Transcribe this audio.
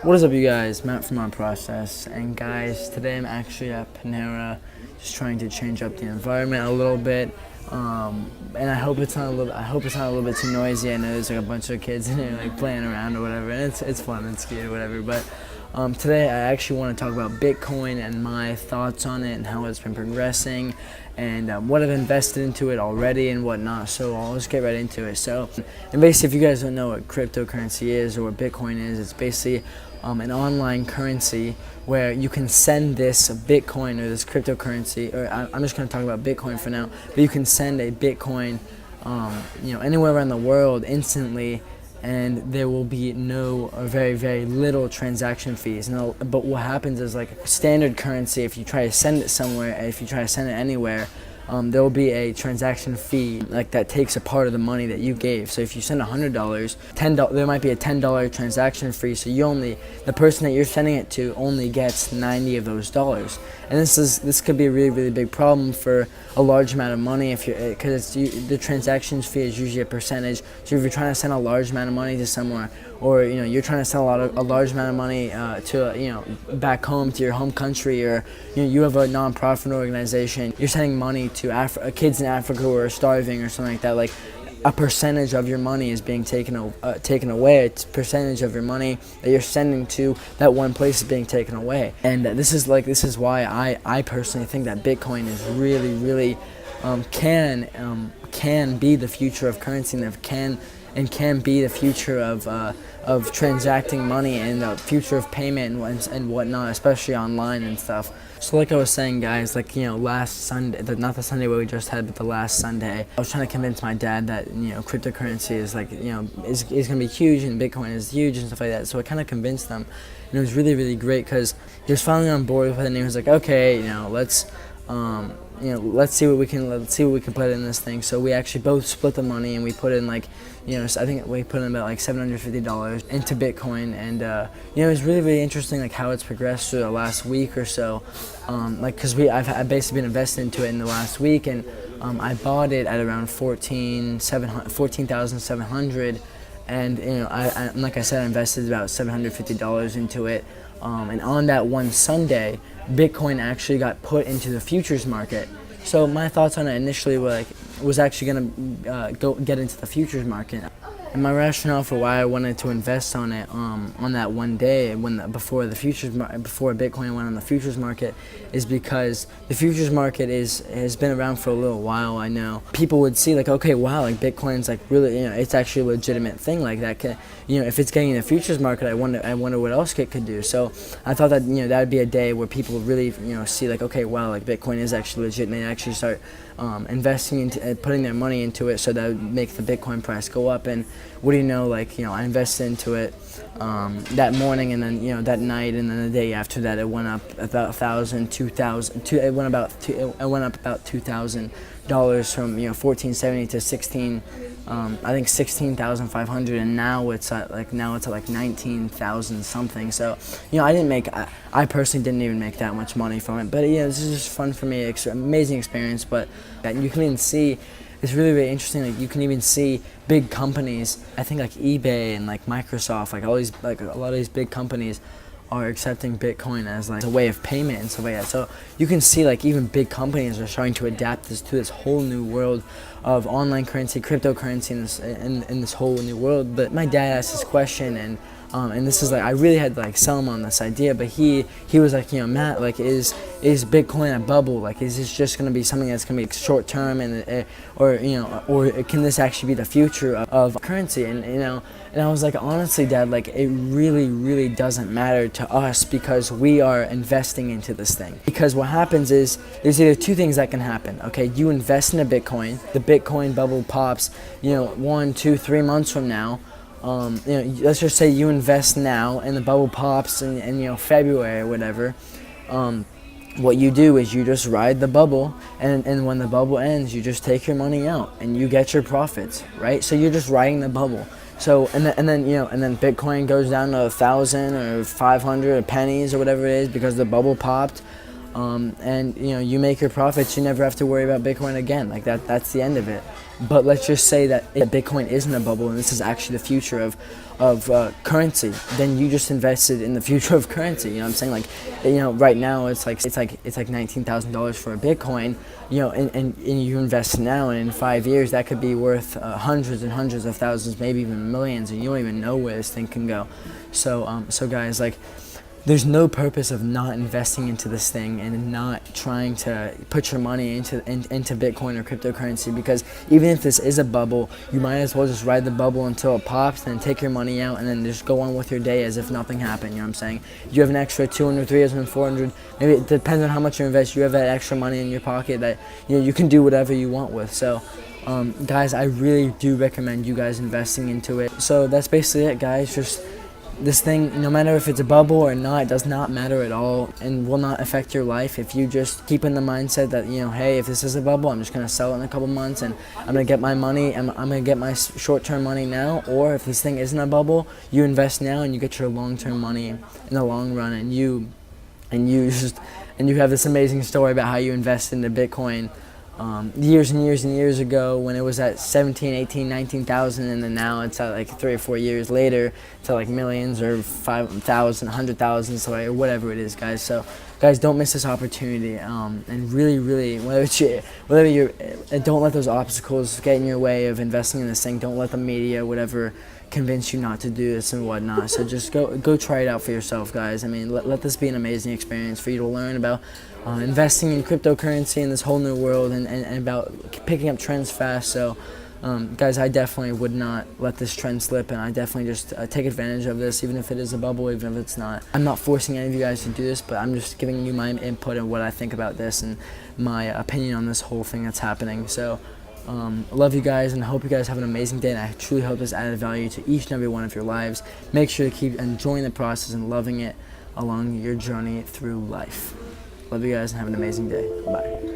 What is up, you guys? Matt from Our Process. And guys, today I'm actually at Panera, just trying to change up the environment a little bit. And I hope it's not a little bit too noisy. I know there's like a bunch of kids in here like playing around or whatever, and it's fun, it's cute or whatever. But today I actually want to talk about Bitcoin and my thoughts on it and how it's been progressing and what I've invested into it already and whatnot. So I'll just get right into it. So, and basically, if you guys don't know what cryptocurrency is or what Bitcoin is, it's basically an online currency where you can send this Bitcoin or this cryptocurrency, or I'm just going to talk about Bitcoin for now, but you can send a Bitcoin anywhere around the world instantly, and there will be no or very, very little transaction fees. But what happens is, like standard currency, if you try to send it somewhere, if you try to send it anywhere, there will be a transaction fee like that takes a part of the money that you gave. So if you send $100, there might be a $10 transaction fee. So the person that you're sending it to only gets 90 of those dollars. And this could be a really, really big problem for a large amount of money because the transaction fee is usually a percentage. So if you're trying to send a large amount of money to somewhere, or you're trying to send a large amount of money to back home to your home country, or you have a nonprofit organization, you're sending money to kids in Africa who are starving or something like that, like a percentage of your money is being taken away. It's a percentage of your money that you're sending to that one place is being taken away. And this is why I personally think that Bitcoin is really, really can be the future of currency, and can be the future of transacting money and the future of payment and whatnot, especially online and stuff. So like I was saying, guys, last Sunday, not the Sunday where we just had, but the last Sunday, I was trying to convince my dad that cryptocurrency is is gonna be huge and Bitcoin is huge and stuff like that. So I kind of convinced them, and it was really, really great because he was finally on board with it, and he was like, okay, let's see what we can put in this thing. So we actually both split the money, and we put in I think we put in about $750 into Bitcoin, and it was really, really interesting how it's progressed through the last week or so. Because I've basically been invested into it in the last week, and I bought it at around 14,700, and like I said, I invested about $750 into it. And on that one Sunday, Bitcoin actually got put into the futures market. So my thoughts on it initially was actually going to get into the futures market. And my rationale for why I wanted to invest on it on that one day before Bitcoin went on the futures market is because the futures market has been around for a little while. I know people would see okay, wow, Bitcoin's really, it's actually a legitimate thing like that. If it's getting in the futures market, I wonder what else it could do. So I thought that that would be a day where people really see okay, wow, Bitcoin is actually legit, and they actually start investing into putting their money into it, so that would make the Bitcoin price go up. And what do you know, I invested into it that morning, and then that night, and then the day after that, it went up about it went up about $2,000 from 1470 to 16,500, and now it's at like 19,000 something. So I personally didn't even make that much money from it, but this is just fun for me. Amazing experience. But you can even see, it's really, really interesting. You can even see big companies, I think eBay and Microsoft, a lot of these big companies are accepting Bitcoin as a way of payment and stuff like that. So you can see even big companies are starting to adapt to this whole new world of online currency, cryptocurrency, in this whole new world. But my dad asked this question, and this is I really had to sell him on this idea, but he was Matt, is Bitcoin a bubble? Is this just going to be something that's going to be short term, and or can this actually be the future of currency? And I was honestly, Dad, it really, really doesn't matter to us, because we are investing into this thing. Because what happens is there's either two things that can happen. Okay, you invest in a Bitcoin, the Bitcoin bubble pops 1, 2, 3 months from now. Let's just say you invest now and the bubble pops in February or whatever. What you do is you just ride the bubble, and when the bubble ends, you just take your money out and you get your profits, right? So you're just riding the bubble. So and then Bitcoin goes down to 1,000 or 500 pennies or whatever it is because the bubble popped. and you make your profits. You never have to worry about Bitcoin again. Like that's the end of it. But let's just say that Bitcoin isn't a bubble and this is actually the future of currency. Then you just invested in the future of currency. You know what I'm saying? Like, right now it's like $19,000 for a Bitcoin. And you invest now, and in 5 years that could be worth hundreds and hundreds of thousands, maybe even millions, and you don't even know where this thing can go. So guys, like, there's no purpose of not investing into this thing and not trying to put your money into Bitcoin or cryptocurrency, because even if this is a bubble, you might as well just ride the bubble until it pops, then take your money out and then just go on with your day as if nothing happened. You know what I'm saying? You have an extra 200, 300, 400, maybe it depends on how much you invest. You have that extra money in your pocket that you can do whatever you want with. So guys, I really do recommend you guys investing into it. So that's basically it, guys. Just this thing, no matter if it's a bubble or not, it does not matter at all and will not affect your life if you just keep in the mindset that, hey, if this is a bubble, I'm just going to sell it in a couple months and I'm going to get my money, I'm going to get my short-term money now. Or if this thing isn't a bubble, you invest now and you get your long-term money in the long run, and you have this amazing story about how you invested into Bitcoin years and years and years ago when it was at 17, 18, 19,000, and then now it's at like 3 or 4 years later to like millions or 5,000, 100,000, so or whatever it is, guys. So guys, don't miss this opportunity, and really, whether you're don't let those obstacles get in your way of investing in this thing. Don't let the media, whatever, convince you not to do this and whatnot. So just go try it out for yourself, guys. I mean, let this be an amazing experience for you to learn about investing in cryptocurrency in this whole new world, and about picking up trends fast. So guys, I definitely would not let this trend slip, and I definitely just take advantage of this, even if it is a bubble, even if it's not. I'm not forcing any of you guys to do this, but I'm just giving you my input and what I think about this and my opinion on this whole thing that's happening. So love you guys, and I hope you guys have an amazing day, and I truly hope this added value to each and every one of your lives. Make sure to keep enjoying the process and loving it along your journey through life. Love you guys and have an amazing day. Bye.